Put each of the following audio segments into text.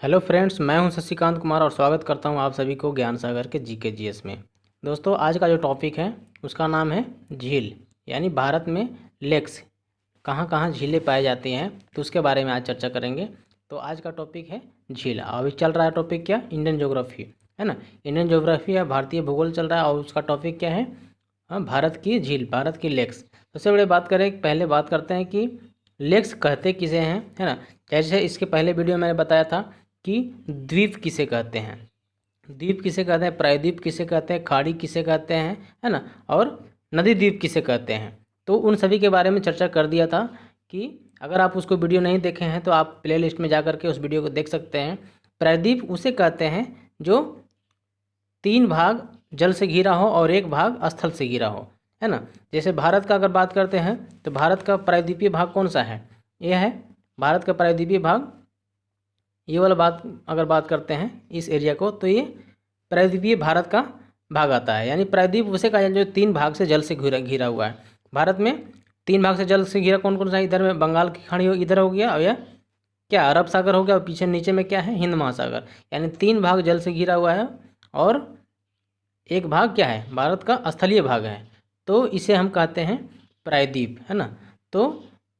Hello friends, मैं हूं शशिकांत कुमार और स्वागत करता हूं आप सभी को ज्ञान सागर के जीके जीएस में। दोस्तों, आज का जो टॉपिक है उसका नाम है झील, यानी भारत में लेक्स कहां कहां झीलें पाई जाती हैं, तो उसके बारे में आज चर्चा करेंगे। तो आज का टॉपिक है झील। अभी चल रहा है टॉपिक क्या, इंडियन ज्योग्राफी है ना। इंडियन ज्योग्राफी या भारतीय भूगोल चल रहा है और उसका टॉपिक क्या है, भारत की झील, भारत की लेक्स। सबसे बड़े बात करें, पहले बात करते हैं कि लेक्स कहते किसे हैं, है ना। जैसे इसके पहले वीडियो मैंने बताया था कि द्वीप किसे कहते हैं, द्वीप किसे कहते हैं, प्रायद्वीप किसे कहते हैं, खाड़ी किसे कहते हैं, है ना, और नदी द्वीप किसे कहते हैं। तो उन सभी के बारे में चर्चा कर दिया था कि अगर आप उसको वीडियो नहीं देखे हैं तो आप प्ले लिस्ट में जा करके उस वीडियो को देख सकते हैं। प्रायद्वीप उसे कहते हैं जो 3 भाग जल से घिरा हो और 1 भाग स्थल से घिरा हो, है ना। जैसे भारत का अगर बात करते हैं तो भारत का प्रायद्वीपीय भाग कौन सा है, यह है भारत का प्रायद्वीपीय भाग। ये वाला बात अगर बात करते हैं इस एरिया को, तो ये प्रायद्वीपीय भारत का भाग आता है। यानी प्रायद्वीप उसे कहा जाता है जो 3 भाग से जल से घिरा घिरा हुआ है। भारत में 3 भाग से जल से घिरा कौन कौन सा है, इधर में बंगाल की खाड़ी इधर हो गया, और यह क्या अरब सागर हो गया, और पीछे नीचे में क्या है, हिंद महासागर। यानी 3 भाग जल से घिरा हुआ है और 1 भाग क्या है, भारत का स्थलीय भाग है। तो इसे हम कहते हैं प्रायद्वीप, है ना। तो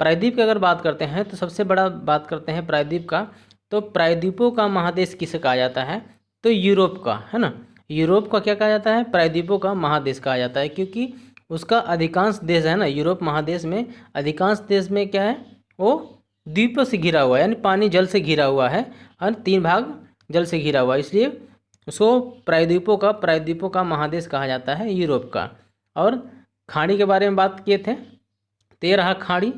प्रायद्वीप की अगर बात करते हैं तो सबसे बड़ा बात करते हैं प्रायद्वीप का, तो प्रायद्वीपों का महादेश किसे कहा जाता है, तो यूरोप का, है ना। यूरोप का क्या कहा जाता है, प्रायद्वीपों का महादेश कहा जाता है, क्योंकि उसका अधिकांश देश है ना, यूरोप महादेश में अधिकांश देश में क्या है, वो द्वीपों से घिरा हुआ है, यानी पानी जल से घिरा हुआ है और 3 भाग जल से घिरा हुआ है, इसलिए उसको प्रायद्वीपों का महादेश कहा जाता है, यूरोप का। और खाड़ी के बारे में बात किए थे, 13 खाड़ी।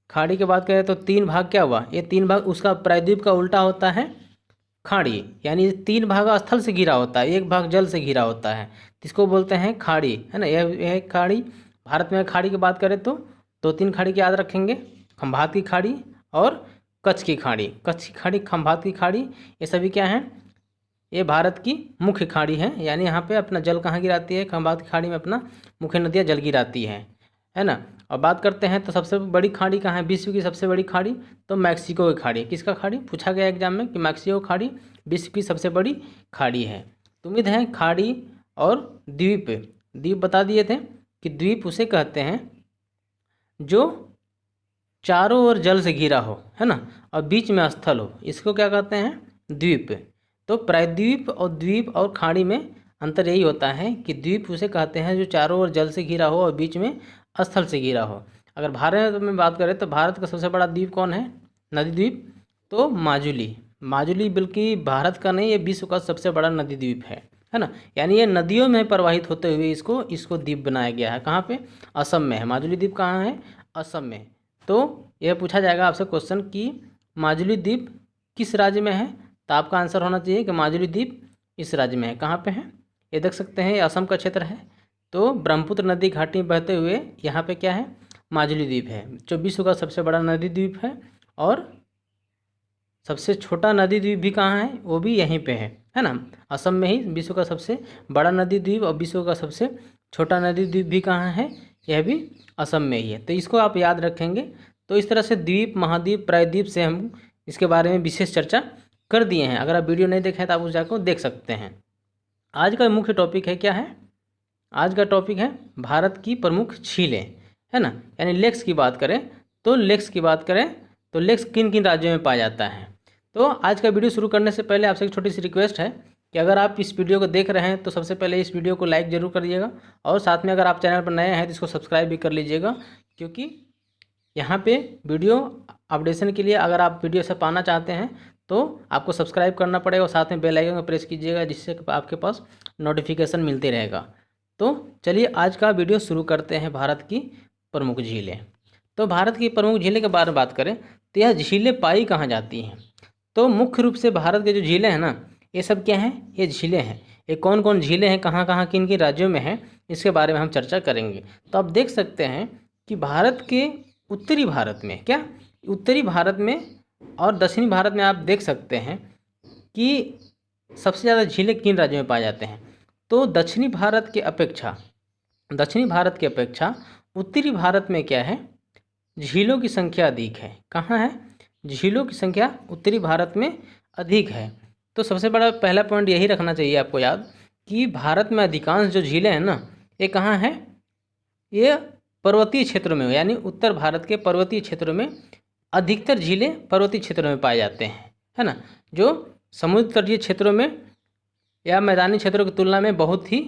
खाड़ी की बात करें तो 3 भाग क्या हुआ, ये 3 भाग उसका प्रायद्वीप का उल्टा होता है खाड़ी, यानी 3 भाग स्थल से घिरा होता है, 1 भाग जल से घिरा होता है, इसको बोलते हैं खाड़ी, है ना। यह खाड़ी। भारत में खाड़ी की बात करें तो 2-3 खाड़ी की याद रखेंगे, खंभात की खाड़ी और कच्छ की खाड़ी। कच्छ की खाड़ी, खंभात की खाड़ी, ये सभी क्या हैं, ये भारत की मुख्य खाड़ी है। यानी यहाँ पे अपना जल कहाँ गिराती है, खंभात की खाड़ी में अपना मुख्य नदियाँ जल गिराती है ना। और बात करते हैं तो सबसे बड़ी खाड़ी कहाँ है, विश्व की सबसे बड़ी खाड़ी, तो मैक्सिको की खाड़ी। किसका खाड़ी पूछा गया एग्जाम में कि मैक्सिको खाड़ी विश्व की सबसे बड़ी खाड़ी है। तो उम्मीद है खाड़ी और द्वीप, द्वीप बता दिए थे कि द्वीप उसे कहते हैं जो चारों ओर जल से घिरा हो, है ना, और बीच में स्थल हो, इसको क्या कहते हैं, द्वीप। तो प्रायद्वीप और द्वीप और खाड़ी में अंतर यही होता है कि द्वीप उसे कहते हैं जो चारों ओर जल से घिरा हो और बीच में स्थल से घिरा हो। अगर भारत में बात करें तो भारत का सबसे बड़ा द्वीप कौन है, नदी द्वीप, तो माजुली। माजुली बल्कि भारत का नहीं, ये विश्व का सबसे बड़ा नदी द्वीप है ना। यानी ये नदियों में प्रवाहित होते हुए इसको द्वीप बनाया गया है। कहाँ पे, असम में है माजुली द्वीप। कहाँ है, असम में। तो यह पूछा जाएगा आपसे क्वेश्चन कि माजुली द्वीप किस राज्य में है, तो आपका आंसर होना चाहिए कि माजुली द्वीप इस राज्य में है। कहाँ पे है, ये देख सकते हैं, ये असम का क्षेत्र है। तो ब्रह्मपुत्र नदी घाटी में बहते हुए यहाँ पे क्या है, माजुली द्वीप है, जो विश्व का सबसे बड़ा नदी द्वीप है। और सबसे छोटा नदी द्वीप भी कहाँ है, वो भी यहीं पे है ना। असम में ही विश्व का सबसे बड़ा नदी द्वीप और विश्व का सबसे छोटा नदी द्वीप भी कहाँ है, यह भी असम में ही है। तो इसको आप याद रखेंगे। तो इस तरह से द्वीप, महाद्वीप, प्रायद्वीप से हम इसके बारे में विशेष चर्चा कर दिए हैं। अगर आप वीडियो नहीं देखें तो आप उस जाकर देख सकते हैं। आज का मुख्य टॉपिक है क्या है, आज का टॉपिक है भारत की प्रमुख झीलें, है ना। यानी लेक्स की बात करें तो लेक्स किन किन राज्यों में पाया जाता है। तो आज का वीडियो शुरू करने से पहले आपसे एक छोटी सी रिक्वेस्ट है कि अगर आप इस वीडियो को देख रहे हैं तो सबसे पहले इस वीडियो को लाइक ज़रूर करिएगा, और साथ में अगर आप चैनल पर नए हैं तो इसको सब्सक्राइब भी कर लीजिएगा, क्योंकि यहाँ पे वीडियो अपडेशन के लिए अगर आप वीडियो से पाना चाहते हैं तो आपको सब्सक्राइब करना पड़ेगा और साथ में बेल आइकन को प्रेस कीजिएगा, जिससे आपके पास नोटिफिकेशन मिलते रहेगा। तो चलिए आज का वीडियो शुरू करते हैं, भारत की प्रमुख झीलें। तो भारत की प्रमुख झीलें के बारे में बात करें तो यह झीलें पाई कहाँ जाती हैं, तो मुख्य रूप से भारत के जो झीलें हैं ना, ये सब क्या हैं, ये झीलें हैं। ये कौन कौन झीलें हैं, कहाँ कहाँ किन किन राज्यों में हैं, इसके बारे में हम चर्चा करेंगे। तो आप देख सकते हैं कि भारत के उत्तरी भारत में क्या, उत्तरी भारत में और दक्षिणी भारत में आप देख सकते हैं कि सबसे ज़्यादा झीलें किन राज्यों में पाए जाते हैं। तो दक्षिणी भारत के अपेक्षा उत्तरी भारत में क्या है, झीलों की संख्या अधिक है। कहाँ है, झीलों की संख्या उत्तरी भारत में अधिक है। तो सबसे बड़ा पहला पॉइंट यही रखना चाहिए आपको याद कि भारत में अधिकांश जो झीलें हैं ना, ये कहाँ हैं? ये पर्वतीय क्षेत्रों में, यानी उत्तर भारत के पर्वतीय क्षेत्रों में अधिकतर झीलें पर्वतीय क्षेत्रों में पाए जाते हैं, है ना। जो समुद्र तटीय क्षेत्रों में या मैदानी क्षेत्रों की तुलना में बहुत ही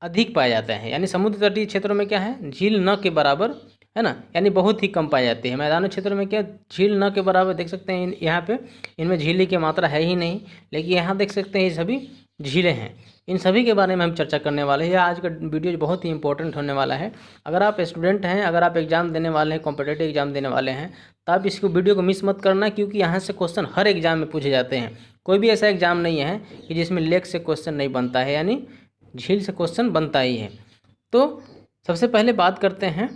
अधिक पाए जाते हैं। यानी समुद्र तटीय क्षेत्रों में क्या है, झील न के बराबर, है ना, यानी बहुत ही कम पाई जाती है। मैदानी क्षेत्रों में क्या, झील न के बराबर। देख सकते हैं यहाँ पे इनमें झीली की मात्रा है ही नहीं, लेकिन यहाँ देख सकते हैं ये सभी झीलें हैं। इन सभी के बारे में हम चर्चा करने वाले हैं। आज का वीडियो बहुत ही इंपॉर्टेंट होने वाला है। अगर आप स्टूडेंट हैं, अगर आप एग्ज़ाम देने वाले हैं, कॉम्पिटेटिव एग्जाम देने वाले हैं, तो आप इसको वीडियो को मिस मत करना, क्योंकि यहाँ से क्वेश्चन हर एग्जाम में पूछे जाते हैं। कोई भी ऐसा एग्जाम नहीं है कि जिसमें लेक से क्वेश्चन नहीं बनता है, यानी झील से क्वेश्चन बनता ही है। तो सबसे पहले बात करते हैं,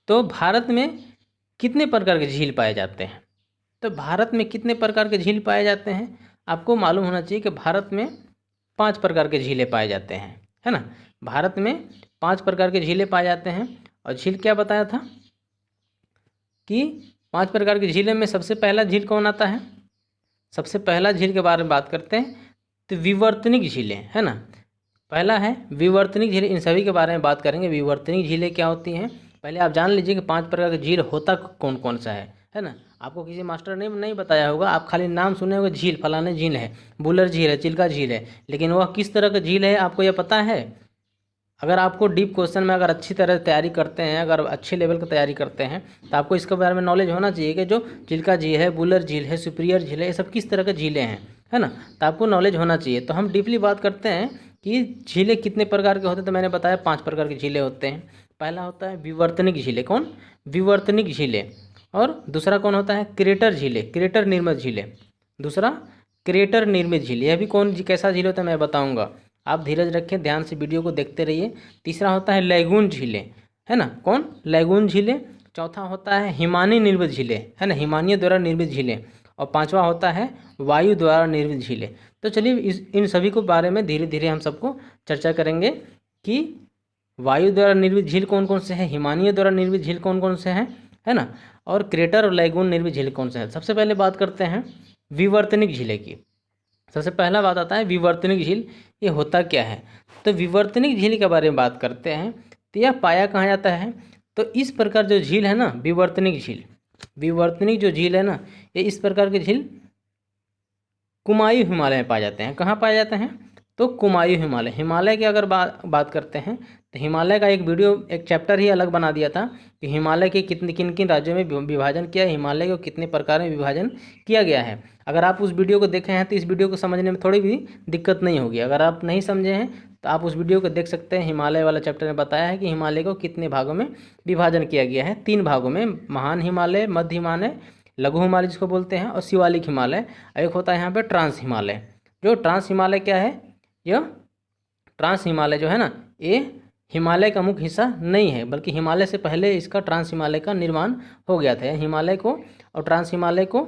तो भारत में कितने प्रकार के झील पाए जाते हैं? तो भारत में कितने प्रकार के झील पाए जाते हैं? आपको मालूम होना चाहिए कि भारत में 5 प्रकार के झीलें पाए जाते हैं, है ना। भारत में 5 प्रकार के झीलें पाए जाते हैं। और झील क्या बताया था कि 5 प्रकार की झीलें में सबसे पहला झील कौन आता है? सबसे पहला झील के बारे में बात करते हैं, तो विवर्तनिक झीलें, है ना। पहला है विवर्तनिक झीलें। इन सभी के बारे में बात करेंगे। विवर्तनिक झीलें क्या होती हैं, पहले आप जान लीजिए कि 5 प्रकार की झील होता कौन कौन सा है ना। आपको किसी मास्टर ने नहीं बताया होगा, आप खाली नाम सुने होंगे, झील फलाने झील है, बुलर झील है, चिल्का झील है, लेकिन वह किस तरह का झील है आपको यह पता है? अगर आपको डीप क्वेश्चन में अगर अच्छी तरह तैयारी करते हैं, अगर अच्छे लेवल की तैयारी करते हैं, तो आपको इसके बारे में नॉलेज होना चाहिए कि जो चिल्का झील है, बुलर झील है, सुपीरियर झील है, ये सब किस तरह के झीलें हैं, है ना। तो आपको नॉलेज होना चाहिए। तो हम डीपली बात करते हैं कि झीलें कितने प्रकार के होते हैं। तो मैंने बताया 5 प्रकार की झीलें होते हैं। पहला होता है विवर्तनिक झीलें। कौन? विवर्तनिक झीलें। और दूसरा कौन होता है? क्रेटर झीलें, क्रेटर निर्मित झीलें। दूसरा क्रेटर निर्मित झील। यह भी कौन कैसा झील होता है मैं बताऊंगा, आप धीरज रखें, ध्यान से वीडियो को देखते रहिए। तीसरा होता है लैगून झीलें, है ना। कौन? लैगून झीलें। चौथा होता है हिमानी निर्मित झीलें, है ना, हिमानियों द्वारा निर्मित झीलें। और पांचवा होता है वायु द्वारा निर्मित झीलें। तो चलिए इन सभी को बारे में धीरे धीरे हम सबको चर्चा करेंगे कि वायु द्वारा निर्मित झील कौन कौन से हैं, हिमानियों द्वारा निर्मित झील कौन कौन से हैं, है ना, और क्रेटर और लैगून निर्मित झील कौन से हैं। सबसे पहले बात करते हैं विवर्तनिक झीलें की। सबसे पहला बात आता है विवर्तनिक झील। ये होता क्या है? तो विवर्तनिक झील के बारे में बात करते हैं। तो यह पाया कहाँ जाता है? तो इस प्रकार जो झील है ना, विवर्तनिक झील, विवर्तनिक जो झील है ना, ये इस प्रकार के झील कुमायूं हिमालय में पाए जाते हैं। कहाँ पाए जाते हैं? तो कुमायूं हिमालय। हिमालय की अगर बात करते हैं तो हिमालय का एक वीडियो, एक चैप्टर ही अलग बना दिया था कि हिमालय के किन किन राज्यों में विभाजन किया है, हिमालय को कितने प्रकार में विभाजन किया गया है। अगर आप उस वीडियो को देखे हैं तो इस वीडियो को समझने में थोड़ी भी दिक्कत नहीं होगी। अगर आप नहीं समझे हैं तो आप उस वीडियो को देख सकते हैं। हिमालय वाला चैप्टर में बताया है कि हिमालय को कितने भागों में विभाजन किया गया है। 3 भागों में, महान हिमालय, मध्य हिमालय, लघु हिमालय जिसको बोलते हैं, और शिवालिक हिमालय। एक होता है यहाँ पे ट्रांस हिमालय। जो ट्रांस हिमालय क्या है? यह ट्रांस हिमालय जो है ना, ये हिमालय का मुख्य हिस्सा नहीं है, बल्कि हिमालय से पहले इसका ट्रांस हिमालय का निर्माण हो गया था। हिमालय को और ट्रांस हिमालय को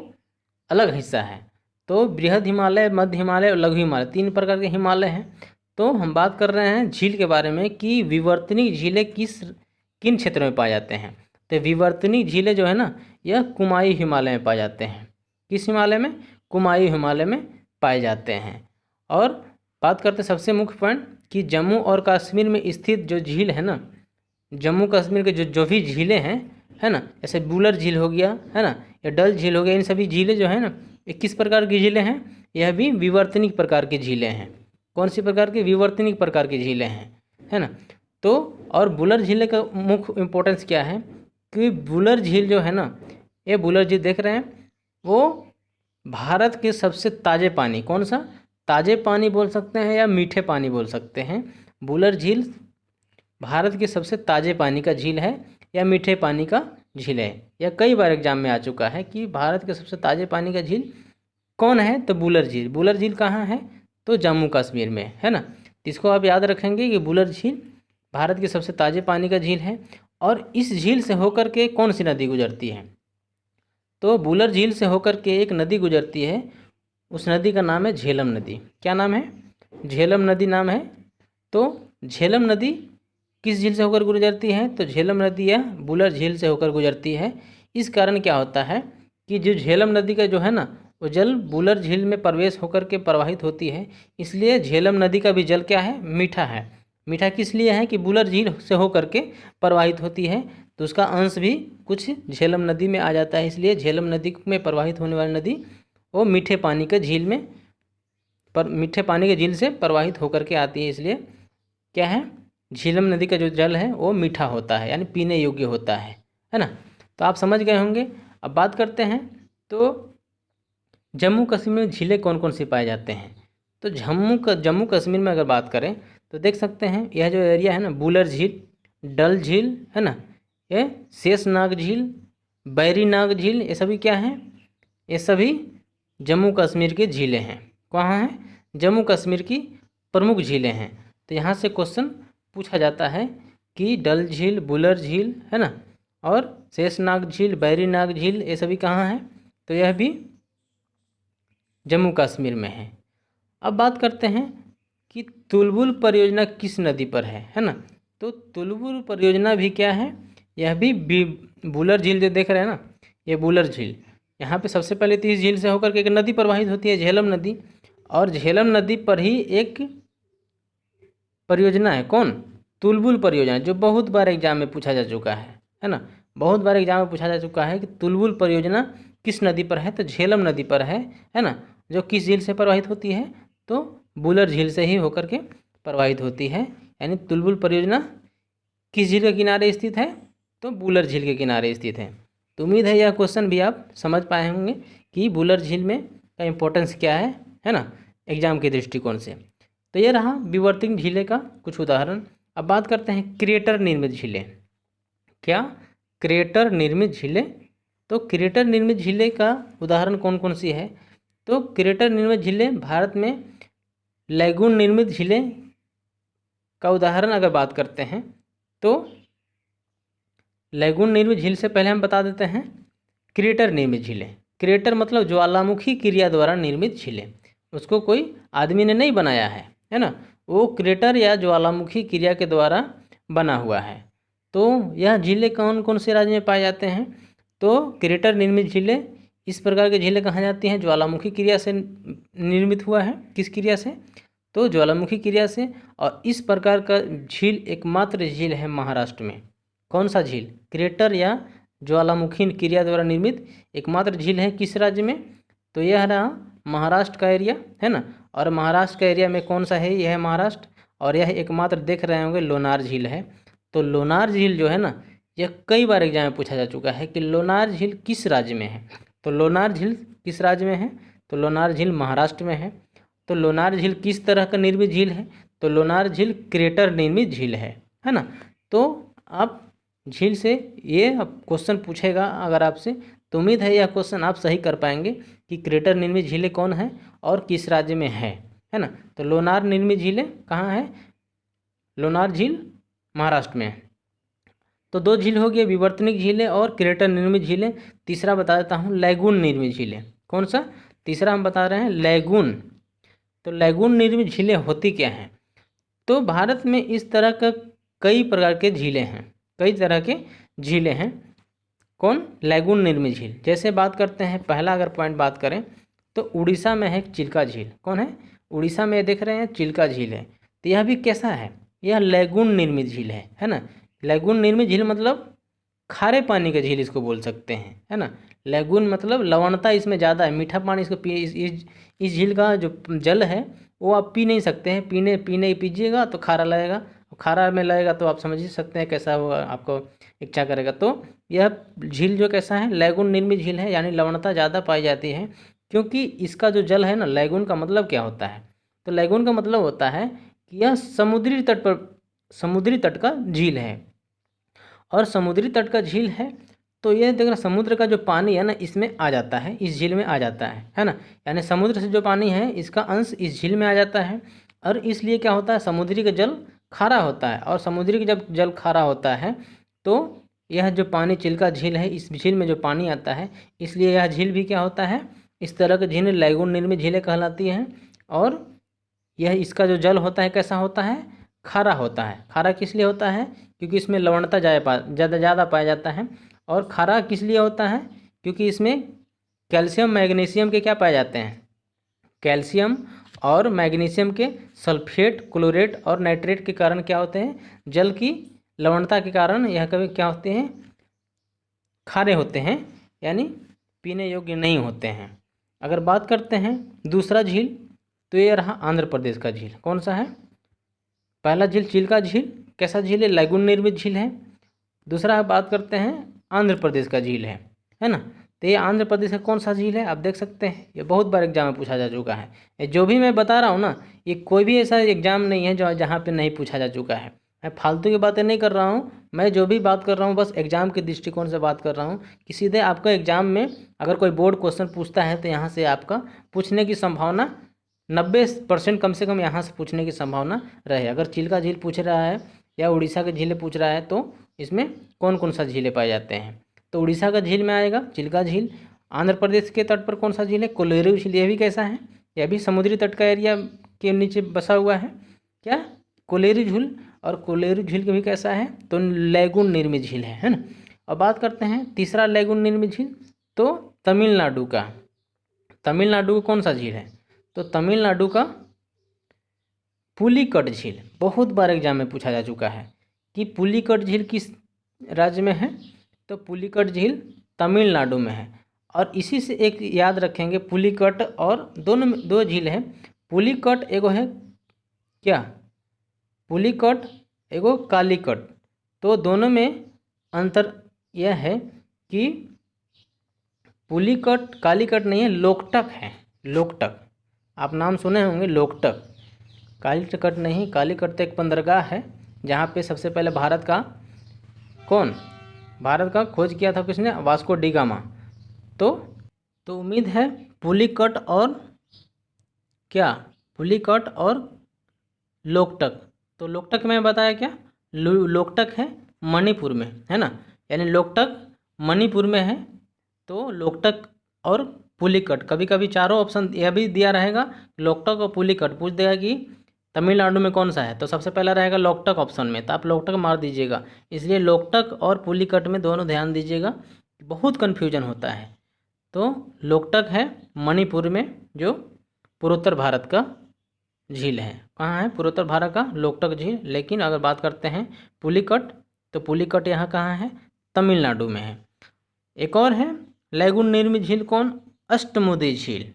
अलग हिस्सा है। तो बृहद हिमालय, मध्य हिमालय और लघु हिमालय 3 प्रकार के हिमालय हैं। तो हम बात कर रहे हैं झील के बारे में कि विवर्तनिक झीलें किन क्षेत्रों में पाए जाते हैं। तो विवर्तनिक झीलें जो है ना, यह कुमायूं हिमालय में पाए जाते हैं। किस हिमालय में? कुमायूं हिमालय में पाए जाते हैं। और बात करते हैं सबसे मुख्य पॉइंट कि जम्मू और कश्मीर में स्थित जो झील है ना, जम्मू कश्मीर के जो भी झीलें हैं, है ना, जैसे बुलर झील हो गया, है ना, या डल झील हो गया, इन सभी झीलें जो है ना, ये किस प्रकार की झीलें हैं? यह भी विवर्तनिक प्रकार की झीलें हैं। कौन सी प्रकार की? विवर्तनिक प्रकार की झीलें हैं, है ना। तो और बुलर झीलें का मुख्य इंपॉर्टेंस क्या है कि बुलर झील जो है ना, ये बुलर झील देख रहे हैं, वो भारत के सबसे ताज़े पानी, कौन सा? ताज़े पानी बोल सकते हैं या मीठे पानी बोल सकते हैं। बुलर झील भारत के सबसे ताज़े पानी का झील है या मीठे पानी का झील है। यह कई बार एग्जाम में आ चुका है कि भारत के सबसे ताज़े पानी का झील कौन है? तो बुलर झील। बुलर झील कहाँ है? तो जम्मू कश्मीर में, है ना। इसको आप याद रखेंगे कि बुलर झील भारत के सबसे ताज़े पानी का झील है। और इस झील से होकर के कौन सी नदी गुजरती है? तो बुलर झील से होकर के एक नदी गुजरती है, उस नदी का नाम है झेलम नदी। क्या नाम है? झेलम नदी नाम है। तो झेलम नदी किस झील से होकर गुजरती है? तो झेलम नदी या बुलर झील से होकर गुजरती है। इस कारण क्या होता है कि जो झेलम नदी का जो है ना, वो जल वुलर झील में प्रवेश होकर के प्रवाहित होती है। इसलिए झेलम नदी का भी जल क्या है, मीठा है। मीठा किस लिए है कि वुलर झील से होकर के प्रवाहित होती है, तो उसका अंश भी कुछ झेलम नदी में आ जाता है। इसलिए झेलम नदी में प्रवाहित होने वाली नदी वो मीठे पानी के झील में मीठे पानी के झील से प्रवाहित होकर के आती है। इसलिए क्या है, झेलम नदी का जो जल है वो मीठा होता है, यानी पीने योग्य होता है ना। तो आप समझ गए होंगे। अब बात करते हैं तो जम्मू कश्मीर में झीलें कौन कौन सी पाए जाते हैं। तो जम्मू कश्मीर में अगर बात करें तो देख सकते हैं यह जो एरिया है ना, वुलर झील, डल झील है ना, ये शेषनाग झील, बैरीनाग झील, ये सभी क्या हैं, ये सभी जम्मू कश्मीर की झीलें हैं। कहाँ हैं, जम्मू कश्मीर की प्रमुख झीलें हैं। तो यहाँ से क्वेश्चन पूछा जाता है कि डल झील, वुलर झील है ना, और शेषनाग झील, बैरीनाग झील, ये सभी कहाँ हैं, तो यह भी जम्मू कश्मीर में है। अब बात करते हैं कि तुलबुल परियोजना किस नदी पर है ना। तो तुलबुल परियोजना भी क्या है, यह भी वुलर झील जो देख रहे हैं ना, ये वुलर झील, यहाँ पे सबसे पहले तो इस झील से होकर के एक नदी प्रवाहित होती है, झेलम नदी, और झेलम नदी पर ही एक परियोजना है, कौन, तुलबुल परियोजना, जो बहुत बार एग्जाम में पूछा जा चुका है ना, बहुत बार एग्जाम में पूछा जा चुका है कि तुलबुल परियोजना किस नदी पर है, तो झेलम नदी पर है ना, जो किस झील से प्रवाहित होती है, तो वुलर झील से ही होकर के प्रवाहित होती है। यानी तुलबुल परियोजना किस झील के किनारे स्थित है, तो वुलर झील के किनारे स्थित है। तो उम्मीद है यह क्वेश्चन भी आप समझ पाए होंगे कि वुलर झील में का इम्पोर्टेंस क्या है ना, एग्जाम के दृष्टिकोण से। तो ये रहा विवर्तनिक झीलें का कुछ उदाहरण। अब बात करते हैं क्रिएटर निर्मित झीलें। क्या, क्रिएटर निर्मित झीलें। तो क्रिएटर निर्मित झीलें का उदाहरण कौन कौन सी है, तो क्रिएटर निर्मित झीलें भारत में लैगून निर्मित झीलें का उदाहरण अगर बात करते हैं तो लैगून निर्मित झील से पहले हम बता देते हैं क्रिएटर निर्मित झीलें। क्रिएटर मतलब ज्वालामुखी क्रिया द्वारा निर्मित झीलें, उसको कोई आदमी ने नहीं बनाया है ना, वो क्रिएटर या ज्वालामुखी क्रिया के द्वारा बना हुआ है। तो यह झीलें कौन कौन से राज्य में पाए जाते हैं, तो क्रिएटर निर्मित झीलें इस प्रकार की झीलें कहाँ जाती हैं, ज्वालामुखी क्रिया से निर्मित हुआ है, किस क्रिया से, तो ज्वालामुखी क्रिया से। और इस प्रकार का झील एकमात्र झील है महाराष्ट्र में। कौन सा झील, क्रिएटर या ज्वालामुखी क्रिया द्वारा निर्मित एकमात्र झील है किस राज्य में, तो यह रहा महाराष्ट्र का एरिया है ना। और महाराष्ट्र का एरिया में कौन सा है, यह है महाराष्ट्र, और यह एकमात्र देख रहे होंगे लोनार झील है। तो लोनार झील जो है ना, यह कई बार एग्जाम में पूछा जा चुका है कि लोनार झील किस राज्य में है, तो लोनार झील किस राज्य में है, तो लोनार झील महाराष्ट्र में है। तो लोनार झील किस तरह का निर्मित झील है, तो लोनार झील क्रिएटर निर्मित झील है ना। तो आप झील से ये अब क्वेश्चन पूछेगा अगर आपसे, तो उम्मीद है यह क्वेश्चन आप सही कर पाएंगे कि क्रिएटर निर्मित झीलें कौन है और किस राज्य में है ना। तो लोनार निर्मित झीलें कहाँ है, लोनार झील महाराष्ट्र में है। तो दो झील हो गए, विवर्तनिक झीलें और क्रिएटर निर्मित झीलें। तीसरा बता देता हूँ, लैगून निर्मित झीलें। कौन सा, तीसरा हम बता रहे हैं लैगून। तो लैगून निर्मित झीलें होती क्या हैं, तो भारत में इस तरह का कई प्रकार के झीलें हैं, कई तरह के झीलें हैं। कौन, लैगून निर्मित झील। जैसे बात करते हैं, पहला अगर पॉइंट बात करें तो उड़ीसा में है चिल्का झील। कौन है, उड़ीसा में देख रहे हैं चिल्का झील है। तो यह भी कैसा है, यह लैगून निर्मित झील है ना। लैगून निर्मित झील मतलब खारे पानी का झील इसको बोल सकते हैं, है ना। लैगून मतलब लवणता इसमें ज़्यादा है, मीठा पानी इसको पी, इस झील का जो जल है वो आप पी नहीं सकते हैं, पीने पीजिएगा तो खारा लगेगा, खारा में लगेगा तो आप समझ ही सकते हैं कैसा होगा, आपको इच्छा करेगा। तो यह झील जो कैसा है, लैगून निर्मित झील है, यानी लवणता ज़्यादा पाई जाती है, क्योंकि इसका जो जल है ना, लैगून का मतलब क्या होता है, तो लैगून का मतलब होता है कि यह समुद्री तट का झील है। और समुद्री तट का झील है तो ये देखना, समुद्र का जो पानी है ना इसमें आ जाता है, इस झील में आ जाता है ना। यानी समुद्र से जो पानी है इसका अंश इस झील में आ जाता है, और इसलिए क्या होता है, समुद्री का जल खारा होता है। और समुद्री का जब जल खारा होता है तो यह जो पानी चिल्का झील है, इस झील में जो पानी आता है, इसलिए यह झील भी क्या होता है, इस तरह की झीलें लैगून निर्मित झीलें कहलाती हैं। और यह इसका जो जल होता है कैसा होता है, खारा होता है। खारा किस लिए होता है, क्योंकि इसमें लवणता ज़्यादा पाया जाता है। और खारा किस लिए होता है, क्योंकि इसमें कैल्शियम मैग्नीशियम के क्या पाए जाते हैं? कैल्शियम और मैग्नीशियम के सल्फेट, क्लोरेट और नाइट्रेट के कारण क्या होते हैं? जल की लवणता के कारण यह कभी क्या होते हैं? खारे होते हैं, यानी पीने योग्य नहीं होते हैं। अगर बात करते हैं दूसरा झील, तो ये रहा आंध्र प्रदेश का झील। कौन सा है? पहला झील चिल्का झील, कैसा झील है? लैगून निर्मित झील है। दूसरा बात करते हैं आंध्र प्रदेश का झील है ना। तो ये आंध्र प्रदेश का कौन सा झील है? आप देख सकते हैं, ये बहुत बार एग्जाम में पूछा जा चुका है। ये जो भी मैं बता रहा हूँ ना, ये कोई भी ऐसा एग्जाम नहीं है जो जहाँ पे नहीं पूछा जा चुका है। मैं फालतू की बातें नहीं कर रहा हूँ, मैं जो भी बात कर रहा हूँ बस एग्जाम के दृष्टिकोण से बात कर रहा हूँ कि सीधे आपका एग्जाम में अगर कोई बोर्ड क्वेश्चन पूछता है तो यहाँ से आपका पूछने की संभावना 90% कम से कम यहाँ से पूछने की संभावना रहे। अगर चिल्का झील पूछ रहा है या उड़ीसा के झीलें पूछ रहा है तो इसमें कौन कौन सा झीलें पाए जाते हैं? तो उड़ीसा का झील में आएगा चिल्का झील। आंध्र प्रदेश के तट पर कौन सा झील है? कोलेरू झील। यह भी कैसा है? यह भी समुद्री तट का एरिया के नीचे बसा हुआ है। क्या? कोलेरू झील। और कोलेरू झील भी कैसा है? तो लैगून निर्मित झील है ना। अब बात करते हैं तीसरा लैगून निर्मित झील, तो तमिलनाडु का। तमिलनाडु का कौन सा झील है? तो तमिलनाडु का पुलिकट झील। बहुत बार एग्जाम में पूछा जा चुका है कि पुलिकट झील किस राज्य में है? तो पुलिकट झील तमिलनाडु में है। और इसी से एक याद रखेंगे, पुलिकट और दोनों में दो झील है। पुलिकट एगो है क्या? पुलिकट एगो कालीकट। तो दोनों में अंतर यह है कि पुलिकट कालीकट नहीं है, लोकटक है। लोकटक आप नाम सुने होंगे, लोकटक। कालीकट नहीं, कालीकट तो एक बंदरगाह है जहाँ पे सबसे पहले भारत का खोज किया था किसने? Vasco D gamma. तो उम्मीद है पुलिकट और क्या? पुलिकट और लोकटक। तो लोकटक में बताया क्या? लोकटक है मणिपुर में, है ना। यानी लोकटक मणिपुर में है। तो लोकटक और पुलिकट, कभी कभी चारों ऑप्शन यह भी दिया रहेगा, लोकटक और पुलिकट पूछ देगा कि तमिलनाडु में कौन सा है, तो सबसे पहला रहेगा लोकटक ऑप्शन में, तो आप लोकटक मार दीजिएगा। इसलिए लोकटक और पुलिकट में दोनों ध्यान दीजिएगा, बहुत कन्फ्यूजन होता है। तो लोकटक है मणिपुर में, जो पूर्वोत्तर भारत का झील है। कहाँ है? पूर्वोत्तर भारत का लोकटक झील। लेकिन अगर बात करते हैं पुलिकट, तो पुलिकट यहाँ कहाँ है? तमिलनाडु में है। एक और है लैगून निर्मित झील, कौन? अष्टमुदी झील।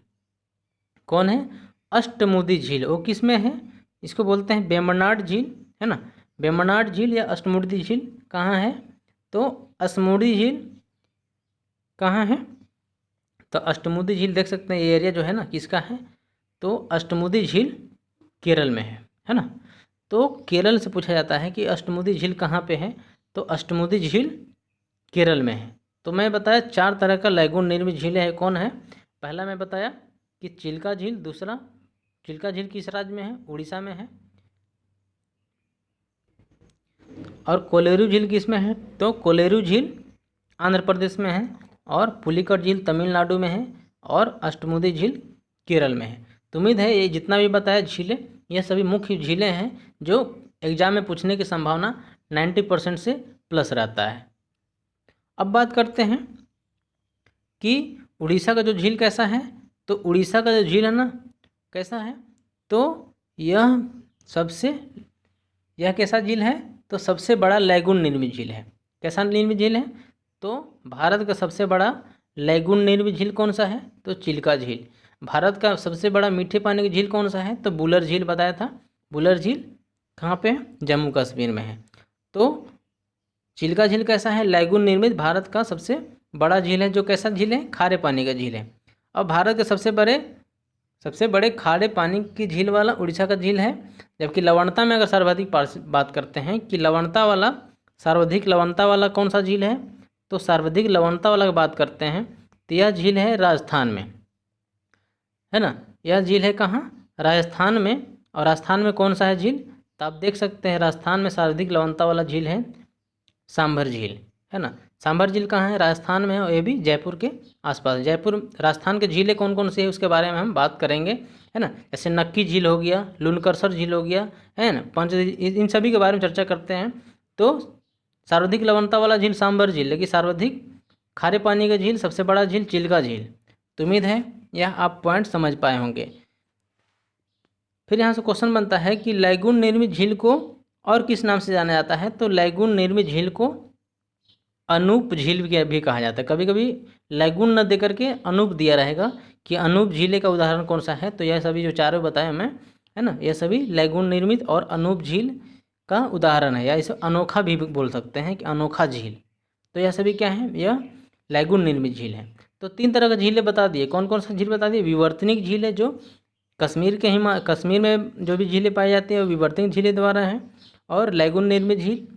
कौन है? अष्टमुदी झील। वो किस में है? इसको बोलते हैं वेम्बनाड झील, है ना। वेम्बनाड झील या अष्टमुदी झील कहाँ है? तो अष्टमुदी झील कहाँ है? तो अष्टमुदी झील देख सकते हैं, ये एरिया जो है ना किसका है? तो अष्टमुदी झील केरल में है ना। तो केरल से पूछा जाता है कि अष्टमुदी झील कहाँ पे है? तो अष्टमुदी झील केरल में है। तो मैं बताया 4 तरह का लैगून निर्मित झील है। कौन है? पहला मैं बताया कि चिल्का झील। दूसरा, चिल्का झील किस राज्य में है? उड़ीसा में है। और कोलेरू झील किस में है? तो कोलेरू झील आंध्र प्रदेश में है। और पुलिकट झील तमिलनाडु में है। और अष्टमुदी झील केरल में है। तो उम्मीद है ये जितना भी बताया झीलें, ये सभी मुख्य झीलें हैं जो एग्जाम में पूछने की संभावना 90% से प्लस रहता है। अब बात करते हैं कि उड़ीसा का जो झील कैसा है। तो उड़ीसा का जो झील है ना कैसा है? तो यह कैसा झील है? तो सबसे बड़ा लैगून निर्मित झील है। कैसा निर्मित झील है? तो भारत का सबसे बड़ा लैगून निर्मित झील कौन सा है? तो चिल्का झील। भारत का सबसे बड़ा मीठे पानी की झील कौन सा है? तो बुलर झील बताया था। बुलर झील कहाँ पे है? जम्मू कश्मीर में है। तो चिल्का झील कैसा है? लैगून निर्मित भारत का सबसे बड़ा झील है। जो कैसा झील है? खारे पानी का झील है। अब भारत के सबसे बड़े खारे पानी की झील वाला उड़ीसा का झील है। जबकि लवणता में अगर सर्वाधिक बात करते हैं कि सर्वाधिक लवणता वाला कौन सा झील है? तो सर्वाधिक लवणता वाला की बात करते हैं तो यह झील है राजस्थान में, है ना। यह झील है कहाँ? राजस्थान में। और राजस्थान में कौन सा है झील? तो आप देख सकते हैं राजस्थान में सर्वाधिक लवणता वाला झील है सांभर झील, है ना। सांभर झील कहाँ है? राजस्थान में है, और ये भी जयपुर के आसपास। जयपुर राजस्थान के झीलें कौन कौन सी है उसके बारे में हम बात करेंगे, है ना। जैसे नक्की झील हो गया, लुनकरसर झील हो गया, है ना, इन सभी के बारे में चर्चा करते हैं। तो सर्वाधिक लवणता वाला झील सांभर झील, लेकिन सर्वाधिक खारे पानी का झील सबसे बड़ा झील चिल्का झील। तो उम्मीद है यह आप पॉइंट समझ पाए होंगे। फिर यहाँ से क्वेश्चन बनता है कि लैगून निर्मित झील को और किस नाम से जाना जाता है। तो लैगून निर्मित झील को अनूप झील भी कहा जाता है। कभी कभी लैगून न दे करके अनूप दिया रहेगा कि अनूप झील का उदाहरण कौन सा है। तो यह सभी जो चारों बताए मैं, है ना, यह सभी लैगून निर्मित और अनूप झील का उदाहरण है, या इसे अनोखा भी बोल सकते हैं कि अनोखा झील। तो यह सभी क्या है, यह लैगून निर्मित झील है। तो 3 तरह का झीलें बता दिए। कौन कौन सा झील बता दिए। विवर्तनिक झील है, जो कश्मीर में जो भी झीलें पाई जाती हैं वो विवर्तनिक झीलें द्वारा हैं। और लैगून निर्मित झील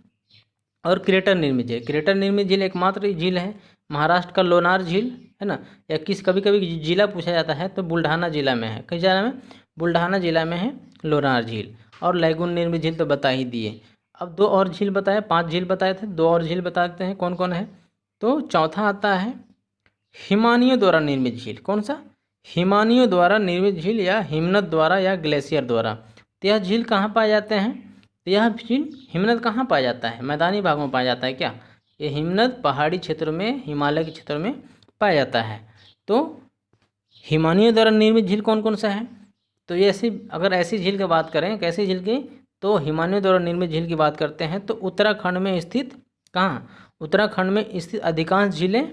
और क्रेटर निर्मित झील। क्रेटर निर्मित झील एकमात्र झील है महाराष्ट्र का लोनार झील, है ना, या कभी कभी जिला पूछा जाता है तो बुल्ढाना जिला में है। किस जिला में, बुल्ढाना जिला में है लोनार झील। और लैगून निर्मित झील तो बता ही दिए। अब 2 और झील बताए, 5 झील बताए थे, 2 और झील बताते हैं कौन कौन है। तो चौथा आता है हिमानियों द्वारा निर्मित झील। कौन सा, हिमानियों द्वारा निर्मित झील, या हिमनद द्वारा, या ग्लेशियर द्वारा। तो यह झील कहाँ पाए जाते हैं। तो यह झील हिमनद कहाँ पाया जाता है, मैदानी भागों में पाया जाता है क्या। ये हिमनद पहाड़ी क्षेत्रों में, हिमालय के क्षेत्रों में पाया जाता है। तो हिमानियों द्वारा निर्मित झील कौन कौन सा है। तो ये अगर ऐसी झील की बात करें, कैसी झील की, तो हिमानियों द्वारा निर्मित झील की बात करते हैं तो उत्तराखंड में स्थित, कहाँ, उत्तराखंड में स्थित अधिकांश झीलें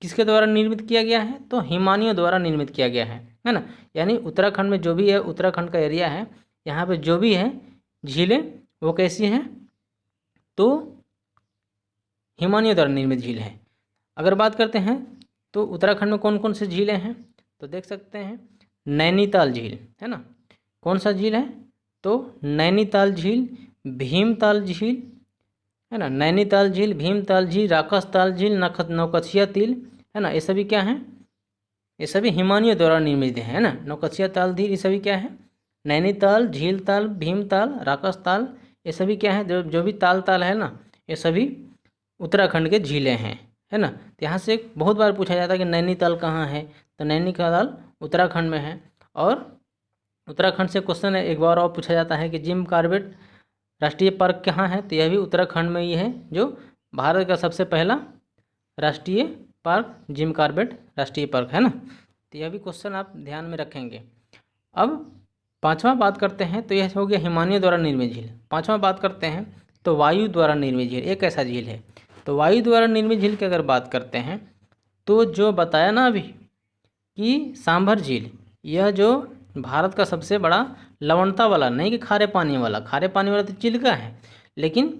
किसके द्वारा निर्मित किया गया है। तो हिमानियों द्वारा निर्मित किया गया है ना। यानी उत्तराखंड में जो भी है, उत्तराखंड का एरिया है, यहाँ पे जो भी है झीलें वो कैसी हैं, तो हिमानियों द्वारा निर्मित झील है। अगर बात करते हैं तो उत्तराखंड में कौन कौन से झीलें हैं, तो देख सकते हैं नैनीताल झील, है ना। कौन सा झील है, तो नैनीताल झील, भीमताल झील, है ना, नैनीताल झील, भीमताल झील, राकसताल झील, नौकछिया झील, है ना। ये सभी क्या हैं, ये सभी हिमानियों द्वारा निर्मित है ना। नौकछिया ताल झील, ये सभी क्या है, नैनीताल, झीलताल, भीमताल, राकसताल, ये सभी क्या है, जो भी ताल है ना, ये सभी उत्तराखंड के झीलें हैं, है ना। तो यहाँ से बहुत बार पूछा जाता है कि नैनीताल कहाँ है। तो नैनीताल उत्तराखंड में है। और उत्तराखंड से क्वेश्चन एक बार और पूछा जाता है कि जिम कॉर्बेट राष्ट्रीय पार्क कहाँ है। तो यह भी उत्तराखंड में ही है, जो भारत का सबसे पहला राष्ट्रीय पार्क जिम कॉर्बेट राष्ट्रीय पार्क है ना। तो यह भी क्वेश्चन आप ध्यान में रखेंगे। अब 5वां बात करते हैं, तो यह हो गया हिमानियों द्वारा निर्मित झील। 5वां बात करते हैं तो वायु द्वारा निर्मित झील एक ऐसा झील है। तो वायु द्वारा निर्मित झील की अगर बात करते हैं तो जो बताया ना अभी कि सांभर झील, यह जो भारत का सबसे बड़ा लवणता वाला, नहीं कि खारे पानी वाला, खारे पानी वाला तो चिल्का है, लेकिन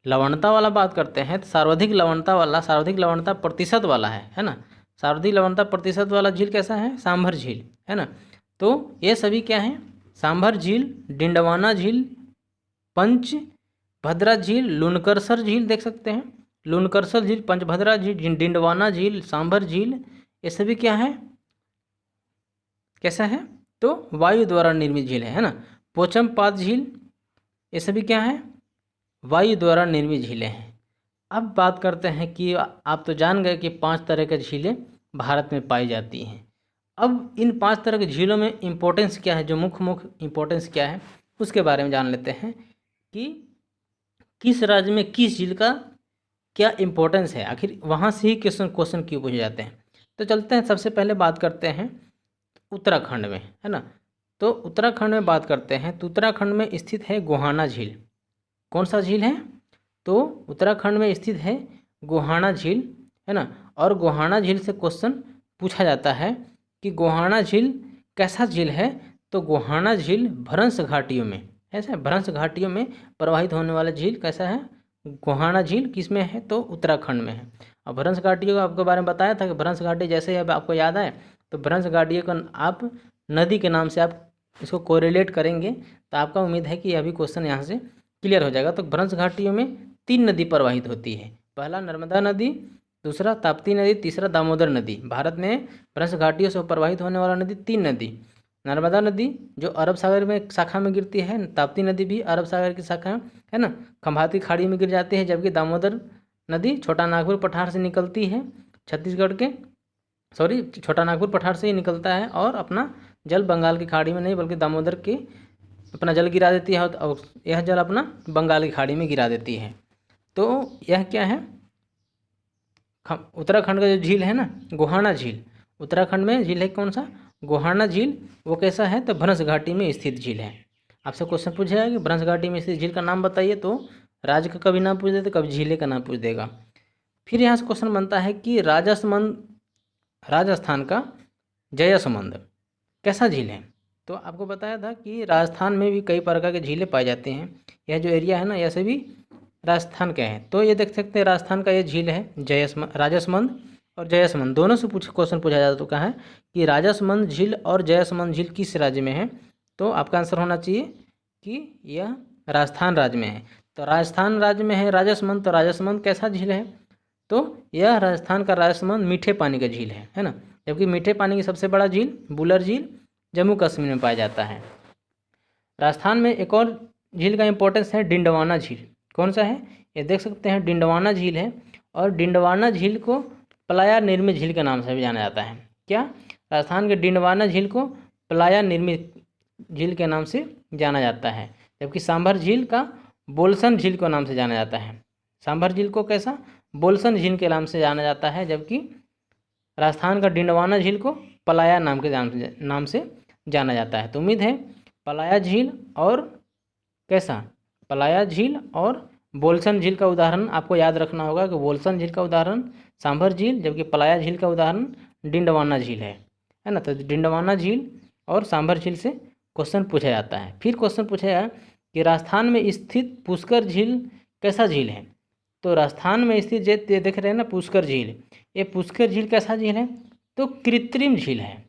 लवणता वाला बात करते हैं तो सर्वाधिक लवणता वाला, सर्वाधिक लवणता प्रतिशत वाला है ना। सर्वाधिक लवणता प्रतिशत वाला झील कैसा है, सांभर झील, है ना। तो ये सभी क्या है, सांभर झील, डिंडवाना झील, पंचभद्रा झील, लुनकरसर झील, देख सकते हैं लुनकरसर झील, पंचभद्रा झील, डिंडवाना झील, सांभर झील, ये सभी क्या है, कैसा है, तो वायु द्वारा निर्मित झील है ना। पोचमपाद झील, ये सभी क्या है, वायु द्वारा निर्मित झीलें हैं। अब बात करते हैं कि आप तो जान गए कि 5 तरह की झीलें भारत में पाई जाती हैं। अब इन 5 तरह की झीलों में इम्पोर्टेंस क्या है, जो मुख्य इम्पोर्टेंस क्या है उसके बारे में जान लेते हैं कि किस राज्य में किस झील का क्या इम्पोर्टेंस है, आखिर वहाँ से ही क्वेश्चन क्यों पूछे जाते हैं। तो चलते हैं, सबसे पहले बात करते हैं उत्तराखंड में, है ना। तो उत्तराखंड में बात करते हैं तो उत्तराखंड में स्थित है गोहाना झील। कौन सा झील है, तो उत्तराखंड में स्थित है गोहाना झील, है ना। और गोहाना झील से क्वेश्चन पूछा जाता है कि गोहाना झील कैसा झील है। तो गोहाना झील भ्रंश घाटियों में, ऐसा भ्रंश घाटियों में प्रवाहित होने वाला झील कैसा है, गोहाना झील किस में है, तो उत्तराखंड में है। और भ्रंश घाटियों का आपके बारे में बताया था कि भ्रंश घाटी जैसे ही अब आपको याद आए तो भ्रंश घाटियों का आप नदी के नाम से आप इसको कोरिलेट करेंगे तो आपका उम्मीद है कि यह भी क्वेश्चन यहाँ से क्लियर हो जाएगा। तो भ्रंश घाटियों में 3 नदी प्रवाहित होती है, पहला नर्मदा नदी, दूसरा ताप्ती नदी, तीसरा दामोदर नदी। भारत में भ्रंश घाटियों से प्रवाहित होने वाला नदी 3 नदी, नर्मदा नदी जो अरब सागर में शाखा में गिरती है, ताप्ती नदी भी अरब सागर की शाखा है ना, खंभाती खाड़ी में गिर जाती है, जबकि दामोदर नदी छोटा नागपुर पठार से निकलती है, छत्तीसगढ़ के छोटा नागपुर पठार से ही निकलता है और अपना जल बंगाल की खाड़ी में नहीं बल्कि दामोदर के अपना जल गिरा देती है और यह जल अपना बंगाल की खाड़ी में गिरा देती है। तो यह क्या है, उत्तराखंड का जो झील है ना गोहाना झील, उत्तराखंड में झील है कौन सा, गोहाना झील। वो कैसा है, तो भ्रंश घाटी में स्थित झील है। आपसे क्वेश्चन पूछेगा कि भ्रंश घाटी में स्थित झील का नाम बताइए, तो राज्य का कभी नाम पूछ देते, कभी झीले का नाम पूछ देगा। फिर यहाँ से क्वेश्चन बनता है कि राजस्थान का जयसमंद कैसा झील है। तो आपको बताया था कि राजस्थान में भी कई प्रकार के झीलें पाए जाते हैं। यह जो एरिया है ना, यह सभी राजस्थान के हैं। तो ये देख सकते हैं राजस्थान का ये झील है राजसमंद और जयसमंद, दोनों से क्वेश्चन पूछा जाता तो कहा है कि राजसमंद झील और जयसमंद झील किस राज्य में है। तो आपका आंसर होना चाहिए कि यह राजस्थान राज्य में है। तो राजस्थान राज्य में है राजसमंद, तो राजसमंद कैसा झील है, तो यह राजस्थान का राजसमंद मीठे पानी का झील है ना। जबकि मीठे पानी की सबसे बड़ा झील बुलर झील जम्मू कश्मीर में पाया जाता है। राजस्थान में एक और झील का इंपॉर्टेंस है डिंडवाना झील। कौन सा है, ये देख सकते हैं डिंडवाना झील है। और डिंडवाना झील को पलाया निर्मित झील के नाम से भी जाना जाता है। क्या, राजस्थान के डिंडवाना झील को पलाया निर्मित झील के नाम से जाना जाता है। जबकि सांभर झील का बोलसन झील के नाम से जाना जाता है। सांभर झील को कैसा, बोलसन झील के नाम से जाना जाता है। जबकि राजस्थान का डिंडवाना झील को पलाया नाम के नाम से जाना जाता है। तो उम्मीद है पलाया झील और कैसा, पलाया झील और बोलसन झील का उदाहरण आपको याद रखना होगा कि बोलसन झील का उदाहरण सांभर झील, जबकि पलाया झील का उदाहरण डिंडवाना झील है ना। तो डिंडवाना झील और सांभर झील से क्वेश्चन पूछा जाता है। फिर क्वेश्चन पूछा है कि राजस्थान में स्थित पुष्कर झील कैसा झील है। तो राजस्थान में स्थित जो देख रहे हैं ना पुष्कर झील, ये पुष्कर झील कैसा झील है, तो कृत्रिम झील है।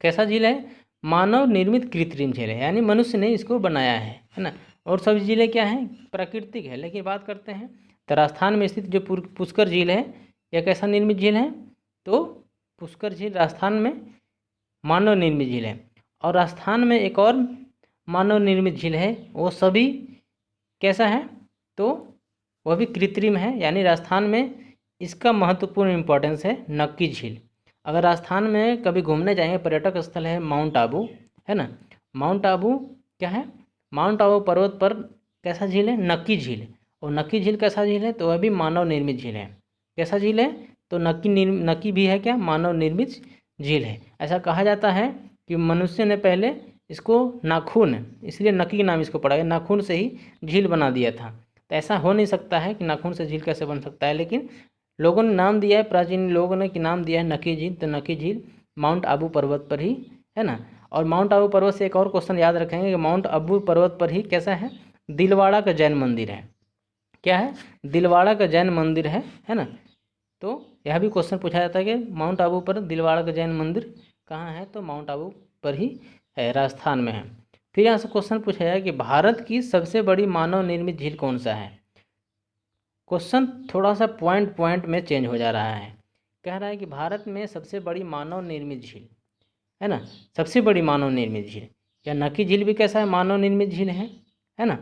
कैसा झील है, मानव निर्मित कृत्रिम झील है, यानी मनुष्य ने इसको बनाया है ना। और सभी झीलें क्या हैं, प्राकृतिक है। लेकिन बात करते हैं तो राजस्थान में स्थित जो पुष्कर झील है, यह कैसा निर्मित झील है, तो पुष्कर झील राजस्थान में मानव निर्मित झील है। और राजस्थान में एक और मानव निर्मित झील है, वो सभी कैसा है, तो वह भी कृत्रिम है। यानी राजस्थान में इसका महत्वपूर्ण इम्पोर्टेंस है नक्की झील। अगर राजस्थान में कभी घूमने जाएंगे, पर्यटक स्थल है माउंट आबू, है ना। माउंट आबू क्या है, माउंट आबू पर्वत पर कैसा झील है, नक्की झील। और नक्की झील कैसा झील है, तो वह भी मानव निर्मित झील है। कैसा झील है, तो नक्की भी है क्या, मानव निर्मित झील है। ऐसा कहा जाता है कि मनुष्य ने पहले इसको नाखून, इसलिए नक्की नाम इसको पड़ा गया, नाखून से ही झील बना दिया था। तो ऐसा हो नहीं सकता है कि नाखून से झील कैसे बन सकता है, लेकिन लोगों ने नाम दिया है, प्राचीन लोगों ने कि नाम दिया है नक्की झील। तो नक्की झील माउंट आबू पर्वत पर ही है ना। और माउंट आबू पर्वत से एक और क्वेश्चन याद रखेंगे कि माउंट आबू पर्वत पर ही कैसा है, दिलवाड़ा का जैन मंदिर है। क्या है, दिलवाड़ा का जैन मंदिर है ना। तो यह भी क्वेश्चन पूछा जाता है कि माउंट आबू पर दिलवाड़ा का जैन मंदिर कहाँ है, तो माउंट आबू पर ही है, राजस्थान में है। फिर यहाँ से क्वेश्चन पूछा जाए कि भारत की सबसे बड़ी मानव निर्मित झील कौन सा है। क्वेश्चन थोड़ा सा पॉइंट में चेंज हो जा रहा है। कह रहा है कि भारत में सबसे बड़ी मानव निर्मित झील है ना, सबसे बड़ी मानव निर्मित झील। या नक्की झील भी कैसा है, मानव निर्मित झील है ना।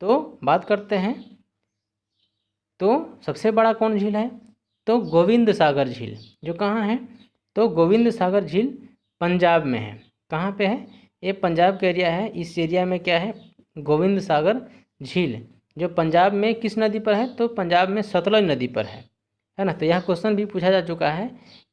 तो बात करते हैं, तो सबसे बड़ा कौन झील है, तो गोविंद सागर झील, जो कहाँ है, तो गोविंद सागर झील पंजाब में है। कहाँ पे है, ये पंजाब का एरिया है। इस एरिया में क्या है, गोविंद सागर झील, जो पंजाब में किस नदी पर है, तो पंजाब में सतलज नदी पर है ना। तो यह क्वेश्चन भी पूछा जा चुका है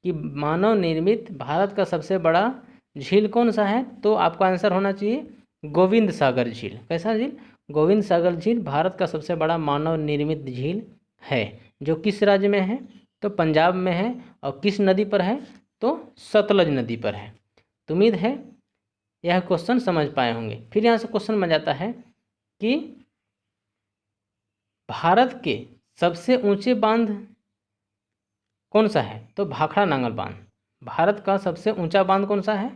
कि मानव निर्मित भारत का सबसे बड़ा झील कौन सा है, तो आपका आंसर होना चाहिए गोविंद सागर झील। कैसा झील, गोविंद सागर झील भारत का सबसे बड़ा मानव निर्मित झील है, जो किस राज्य में है, तो पंजाब में है। और किस नदी पर है, तो सतलज नदी पर है। तो उम्मीद है यह क्वेश्चन समझ पाए होंगे। फिर यहाँ से क्वेश्चन बन जाता है कि भारत के सबसे ऊंचे बांध कौन सा है, तो भाखड़ा नांगल बांध। भारत का सबसे ऊंचा बांध कौन सा है,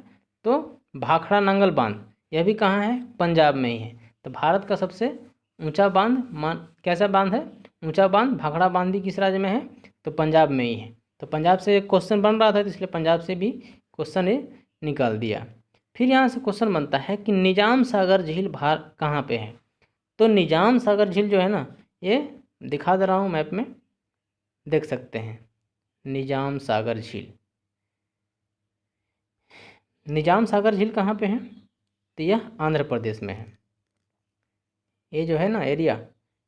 तो भाखड़ा नांगल बांध। यह भी कहाँ है, पंजाब में ही है। तो भारत का सबसे ऊंचा बांध कैसा बांध है, ऊंचा बांध भाखड़ा बांध भी किस राज्य में है, तो पंजाब में ही है। तो पंजाब से एक क्वेश्चन बन रहा था, तो इसलिए पंजाब से भी क्वेश्चन निकाल दिया। फिर यहाँ से क्वेश्चन बनता है कि निजाम सागर झील कहाँ पे है। तो निजाम सागर झील जो है ना, ये दिखा दे रहा हूँ मैप में, देख सकते हैं निजाम सागर झील। निजाम सागर झील कहाँ पे है, तो यह आंध्र प्रदेश में है। ये जो है ना एरिया,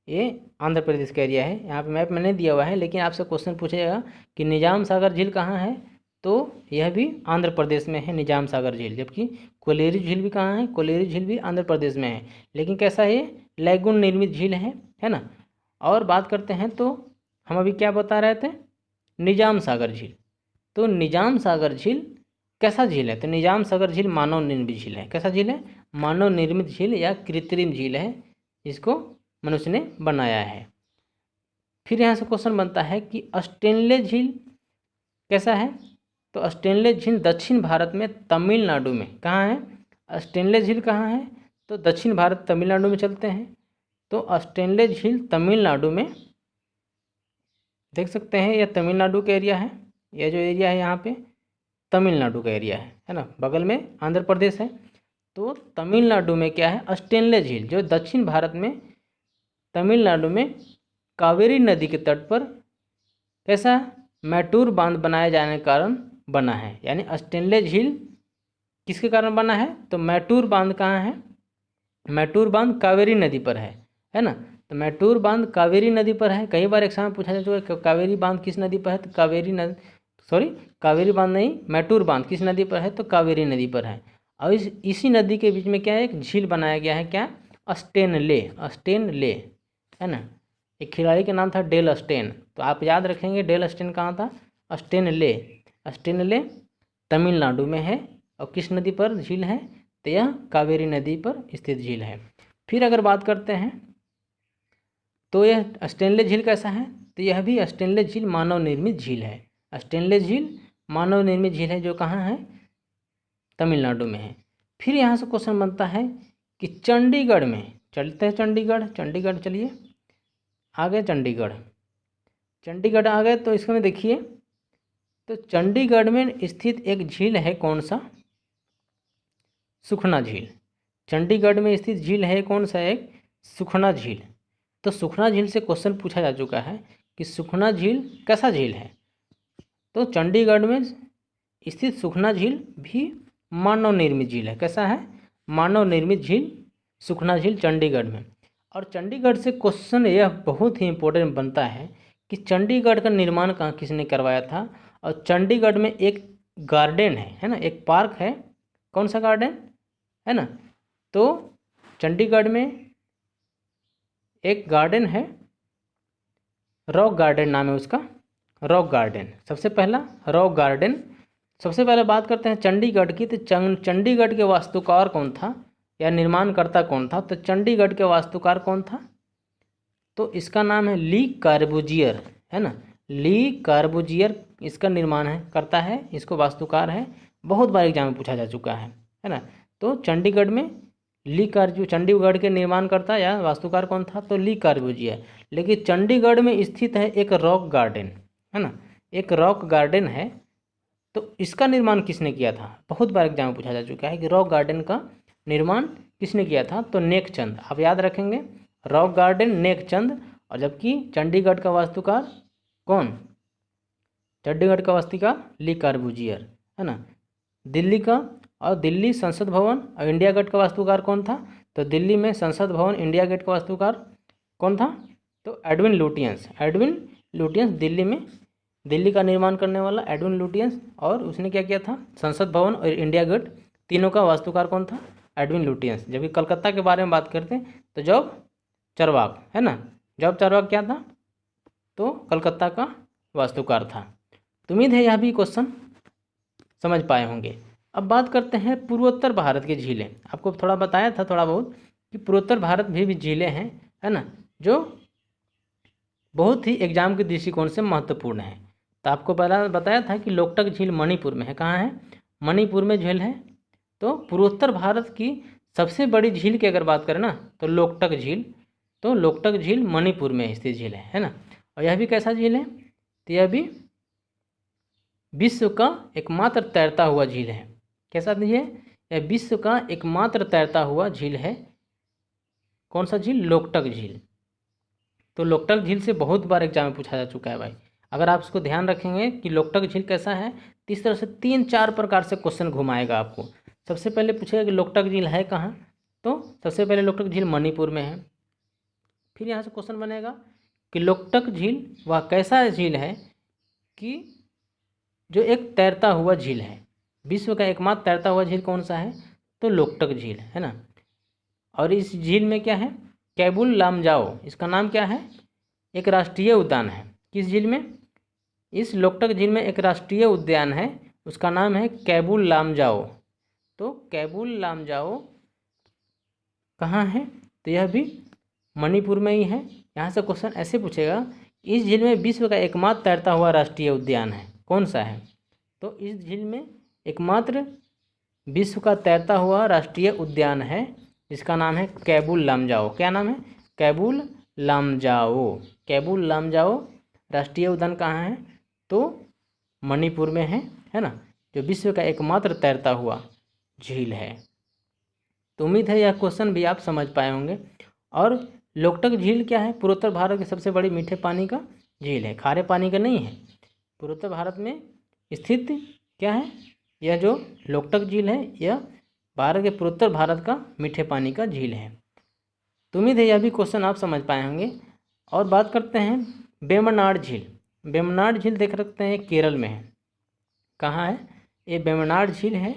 ये आंध्र प्रदेश का एरिया है। यहाँ पे मैप में नहीं दिया हुआ है, लेकिन आपसे क्वेश्चन पूछेगा कि निजाम सागर झील कहाँ है, तो यह भी आंध्र प्रदेश में है निजाम सागर झील। जबकि कोलेरू झील भी कहाँ है? कोलेरू झील भी आंध्र प्रदेश में है, लेकिन कैसा है ये? लैगून निर्मित झील है ना। और बात करते हैं तो हम अभी क्या बता रहे थे? निजाम सागर झील। तो निजाम सागर झील कैसा झील है? तो निजाम सागर झील मानव निर्मित झील है। कैसा झील है? मानव निर्मित झील या कृत्रिम झील है, जिसको मनुष्य ने बनाया है। फिर यहाँ से क्वेश्चन बनता है कि स्टेनले झील कैसा है? तो स्टेनले झील दक्षिण भारत में तमिलनाडु में कहाँ है? स्टेनले झील कहाँ है? तो दक्षिण भारत तमिलनाडु में चलते हैं। तो स्टेनले झील तमिलनाडु में देख सकते हैं, यह तमिलनाडु का एरिया है। यह जो एरिया है यहाँ पे तमिलनाडु का एरिया है ना, बगल में आंध्र प्रदेश है। तो तमिलनाडु में क्या है? स्टेनले झील, जो दक्षिण भारत में तमिलनाडु में कावेरी नदी के तट पर कैसा मैटूर बांध बनाए जाने के कारण बना है। यानी स्टेनले झील किसके कारण बना है? तो मैटूर बांध कहाँ है? मैटूर बांध कावेरी नदी पर है ना। तो मैटूर बांध कावेरी नदी पर है। कई बार एग्जाम में पूछा जा चुका है कावेरी बांध किस नदी पर है? तो कावेरी बांध नहीं, मैटूर बांध किस नदी पर है? तो कावेरी नदी पर है। और इसी नदी के बीच में क्या है? एक झील बनाया गया है। क्या? स्टेनले है ना। एक खिलाड़ी का नाम था डेल स्टेन, तो आप याद रखेंगे डेल स्टेन कहाँ था? स्टेनले तमिलनाडु में है। और किस नदी पर झील है? तो यह कावेरी नदी पर स्थित झील है। फिर अगर बात करते हैं तो यह स्टेनले झील कैसा है? तो यह भी स्टेनले झील मानव निर्मित झील है। स्टेनले झील मानव निर्मित झील है, जो कहाँ है? तमिलनाडु में है। फिर यहाँ से क्वेश्चन बनता है कि चंडीगढ़ में, चलते हैं चंडीगढ़ चलिए आ गए चंडीगढ़ आ गए। तो इसमें देखिए, तो चंडीगढ़ में स्थित एक झील है, कौन सा? सुखना झील। चंडीगढ़ में स्थित झील है कौन सा? एक सुखना झील। तो सुखना झील से क्वेश्चन पूछा जा चुका है कि सुखना झील कैसा झील है? तो चंडीगढ़ में स्थित सुखना झील भी मानव निर्मित झील है। कैसा है? मानव निर्मित झील सुखना झील चंडीगढ़ में। और चंडीगढ़ से क्वेश्चन यह बहुत ही इम्पोर्टेंट बनता है कि चंडीगढ़ का निर्माण कहाँ किसने करवाया था? और चंडीगढ़ में एक गार्डन है ना, एक पार्क है। कौन सा गार्डन है ना? तो चंडीगढ़ में एक गार्डन है, रॉक गार्डन नाम है उसका, रॉक गार्डन। सबसे पहले बात करते हैं चंडीगढ़ की। तो चंडीगढ़ के वास्तुकार कौन था या निर्माणकर्ता कौन था? तो चंडीगढ़ के वास्तुकार कौन था? तो इसका नाम है ली कार्बूजियर, है ना। ली कार्बूजियर इसका निर्माण करता है, इसको वास्तुकार है। बहुत बार एग्जाम में पूछा जा चुका है ना। तो चंडीगढ़ में चंडीगढ़ के निर्माणकर्ता या वास्तुकार कौन था? तो ली कार्बूजियर। लेकिन चंडीगढ़ में स्थित है एक रॉक गार्डन, है ना, एक रॉक गार्डन है। तो इसका निर्माण किसने किया था? बहुत बार एग्जाम में पूछा जा चुका है कि रॉक गार्डन का निर्माण किसने किया था? तो नेकचंद। आप याद रखेंगे, रॉक गार्डन नेकचंद। और जबकि चंडीगढ़ का वास्तुकार कौन? चंडीगढ़ का वास्तुकार ली कार्बूजियर, है ना। दिल्ली का और दिल्ली संसद भवन और इंडिया गेट का वास्तुकार कौन था? तो दिल्ली में संसद भवन, इंडिया गेट का वास्तुकार कौन था? तो एडविन लुटियंस दिल्ली का निर्माण करने वाला एडविन लुटियंस। और उसने क्या किया था? संसद भवन और इंडिया गेट तीनों का वास्तुकार कौन था? Edwin Lutyens. जबकि कलकत्ता के बारे में बात करते हैं तो जॉब चार्वाक, है ना। जॉब चार्वाक क्या था? तो कलकत्ता का वास्तुकार था। तो उम्मीद है यह भी क्वेश्चन समझ पाए होंगे। अब बात करते हैं पूर्वोत्तर भारत की झीलें। आपको थोड़ा बताया था थोड़ा बहुत कि पूर्वोत्तर भारत भी झीलें हैं, है ना, जो बहुत ही एग्जाम के दृष्टिकोण से महत्वपूर्ण है। तो आपको बताया था कि लोकटक झील मणिपुर में है। कहाँ है? मणिपुर में झील है। तो पूर्वोत्तर भारत की सबसे बड़ी झील की अगर बात करें ना, तो लोकटक झील। तो लोकटक झील मणिपुर में स्थित झील है ना। और यह भी कैसा झील है? तो यह भी विश्व का एकमात्र तैरता हुआ झील है। कैसा झील है? यह विश्व का एकमात्र तैरता हुआ झील है। कौन सा झील? लोकटक झील। तो लोकटक झील से बहुत बार एग्जाम में पूछा जा चुका है भाई। अगर आप इसको ध्यान रखेंगे कि लोकटक झील कैसा है, तो इस तरह से 3-4 प्रकार से क्वेश्चन घुमाएगा आपको। सबसे पहले पूछेगा कि लोकटक झील है कहाँ? तो सबसे पहले लोकटक झील मणिपुर में है। फिर यहाँ से क्वेश्चन बनेगा कि लोकटक झील वह कैसा झील है कि जो एक तैरता हुआ झील है, विश्व का एकमात्र तैरता हुआ झील कौन सा है? तो लोकटक झील है ना। और इस झील में क्या है? कैबुल लामजाओ, इसका नाम क्या है? एक राष्ट्रीय उद्यान है। किस झील में? इस लोकटक झील में एक राष्ट्रीय उद्यान है, उसका नाम है कैबुल लामजाओ। तो कैबुल लामजाओ कहाँ है? तो यह भी मणिपुर में ही है। यहाँ से क्वेश्चन ऐसे पूछेगा, इस झील में विश्व का एकमात्र तैरता हुआ राष्ट्रीय उद्यान है, कौन सा है? तो इस झील में एकमात्र विश्व का तैरता हुआ राष्ट्रीय उद्यान है, जिसका नाम है कैबुल लामजाओ। क्या नाम है? कैबुल लामजाओ। कैबुल लामजाओ राष्ट्रीय उद्यान कहाँ है? तो मणिपुर में है ना, जो विश्व का एकमात्र तैरता हुआ झील है। तो उम्मीद है यह क्वेश्चन भी आप समझ पाए होंगे। और लोकटक झील क्या है? पूर्वोत्तर भारत की सबसे बड़ी मीठे पानी का झील है, खारे पानी का नहीं है। पूर्वोत्तर भारत में स्थित क्या है? यह जो लोकटक झील है, यह भारत के पूर्वोत्तर भारत का मीठे पानी का झील है। तो उम्मीद है यह भी क्वेश्चन आप समझ पाए होंगे। और बात करते हैं वेम्बनाड झील। वेम्बनाड झील देख सकते हैं केरल में है। कहाँ है? ये वेम्बनाड झील है।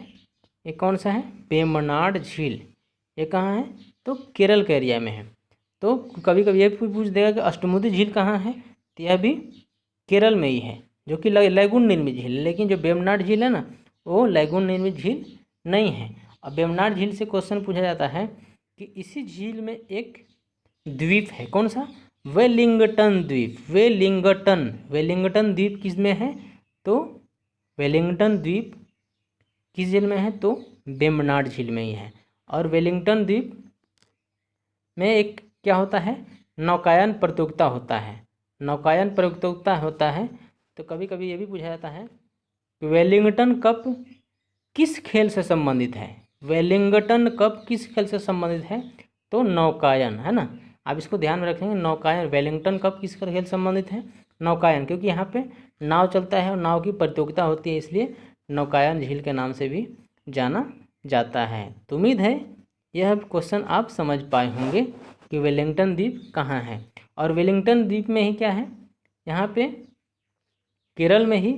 ये कौन सा है? वेम्बनाड झील। ये कहाँ है? तो केरल के एरिया में है। तो कभी कभी ये पूछ देगा कि अष्टमुदी झील कहाँ है? तो यह भी केरल में ही है, जो कि लैगून निर्मित झील है। लेकिन जो वेम्बनाड झील है ना, वो लैगून निर्मित झील नहीं है। अब वेम्बनाड झील से क्वेश्चन पूछा जाता है कि इसी झील में एक द्वीप है, कौन सा? वेलिंगटन द्वीप। वेलिंगटन द्वीप किस में है? तो वेलिंगटन द्वीप किस झील में है? तो वेम्बनाड झील में ही है। और वेलिंगटन द्वीप में एक क्या होता है? नौकायन प्रतियोगिता होता है। नौकायन प्रतियोगिता होता है। तो कभी कभी ये भी पूछा जाता है कि वेलिंगटन कप किस खेल से संबंधित है? वेलिंगटन कप किस खेल से संबंधित है? तो नौकायन, है ना। आप इसको ध्यान में रखेंगे, नौकायन। वेलिंगटन कप किस खेल से संबंधित है? नौकायन, क्योंकि यहाँ पे नाव चलता है और नाव की प्रतियोगिता होती है, इसलिए नौकायन झील के नाम से भी जाना जाता है। तो उम्मीद है यह क्वेश्चन आप समझ पाए होंगे कि वेलिंगटन द्वीप कहाँ है। और वेलिंगटन द्वीप में ही क्या है? यहाँ पे केरल में ही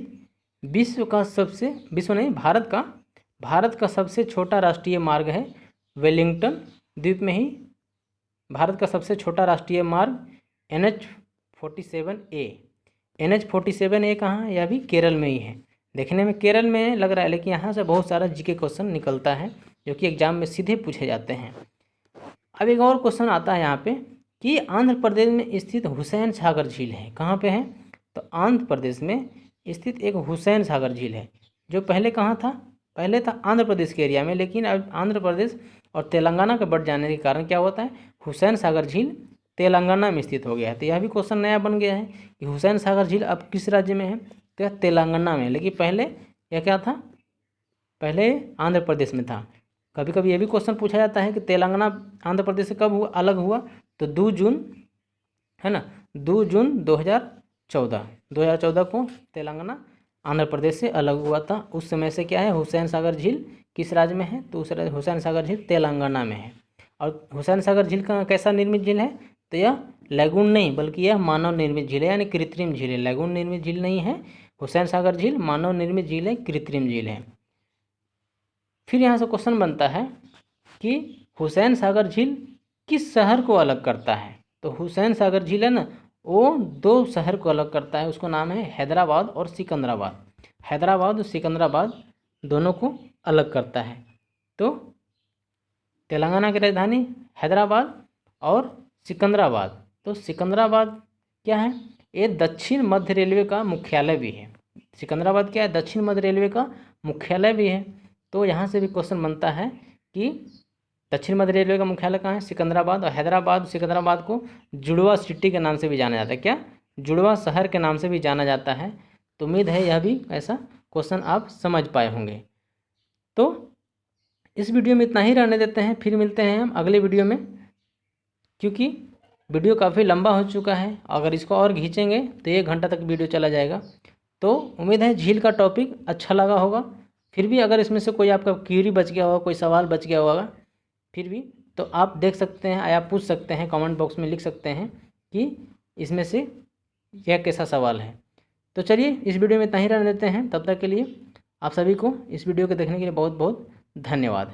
भारत का सबसे छोटा राष्ट्रीय मार्ग है वेलिंगटन द्वीप में ही। भारत का सबसे छोटा राष्ट्रीय मार्ग NH-47A। NH-47A कहाँ है? यह भी केरल में ही है। देखने में केरल में लग रहा है, लेकिन यहाँ से बहुत सारा जीके क्वेश्चन निकलता है, जो कि एग्जाम में सीधे पूछे जाते हैं। अब एक और क्वेश्चन आता है यहाँ पे कि आंध्र प्रदेश में स्थित हुसैन सागर झील है, कहाँ पे है? तो आंध्र प्रदेश में स्थित एक हुसैन सागर झील है, जो पहले कहाँ था? पहले था आंध्र प्रदेश के एरिया में, लेकिन अब आंध्र प्रदेश और तेलंगाना के बढ़ जाने के कारण क्या होता है? हुसैन सागर झील तेलंगाना में स्थित हो गया है। तो यह भी क्वेश्चन नया बन गया है कि हुसैन सागर झील अब किस राज्य में है? तो यह तेलंगाना में, लेकिन पहले यह क्या था? पहले आंध्र प्रदेश में था। कभी कभी ये भी क्वेश्चन पूछा जाता है कि तेलंगाना आंध्र प्रदेश से कब हुआ, अलग हुआ? तो 2 जून, है ना, 2 जून 2014 को तेलंगाना आंध्र प्रदेश से अलग हुआ था। उस समय से क्या है? हुसैन सागर झील किस राज्य में है? तो उस हुसैन सागर झील तेलंगाना में है। और हुसैन सागर झील का कैसा निर्मित झील है? तो यह लैगून नहीं, बल्कि यह मानव निर्मित झील है, यानी कृत्रिम झील है। लैगून निर्मित झील नहीं है हुसैन सागर झील, मानव निर्मित झील है, कृत्रिम झील है। फिर यहाँ से क्वेश्चन बनता है कि हुसैन सागर झील किस शहर को अलग करता है? तो हुसैन सागर झील है ना, वो 2 शहर को अलग करता है, उसको नाम है हैदराबाद और सिकंदराबाद। हैदराबाद और सिकंदराबाद दोनों को अलग करता है। तो तेलंगाना की राजधानी हैदराबाद और सिकंदराबाद। तो सिकंदराबाद क्या है? ये दक्षिण मध्य रेलवे का मुख्यालय भी है। सिकंदराबाद क्या है? दक्षिण मध्य रेलवे का मुख्यालय भी है। तो यहाँ से भी क्वेश्चन बनता है कि दक्षिण मध्य रेलवे का मुख्यालय कहाँ है? सिकंदराबाद। और हैदराबाद सिकंदराबाद को जुड़वा सिटी के नाम से भी जाना जाता है। क्या? जुड़वा शहर के नाम से भी जाना जाता है। तो उम्मीद है यह भी ऐसा क्वेश्चन आप समझ पाए होंगे। तो इस वीडियो में इतना ही रहने देते हैं, फिर मिलते हैं हम अगले वीडियो में, क्योंकि वीडियो काफ़ी लंबा हो चुका है। अगर इसको और खींचेंगे तो 1 घंटा तक वीडियो चला जाएगा। तो उम्मीद है झील का टॉपिक अच्छा लगा होगा। फिर भी अगर इसमें से कोई आपका क्वेरी बच गया होगा, कोई सवाल बच गया होगा, फिर भी तो आप देख सकते हैं या पूछ सकते हैं, कमेंट बॉक्स में लिख सकते हैं कि इसमें से यह कैसा सवाल है। तो चलिए इस वीडियो में इतना ही रहने देते हैं। तब तक के लिए आप सभी को इस वीडियो को देखने के लिए बहुत बहुत धन्यवाद।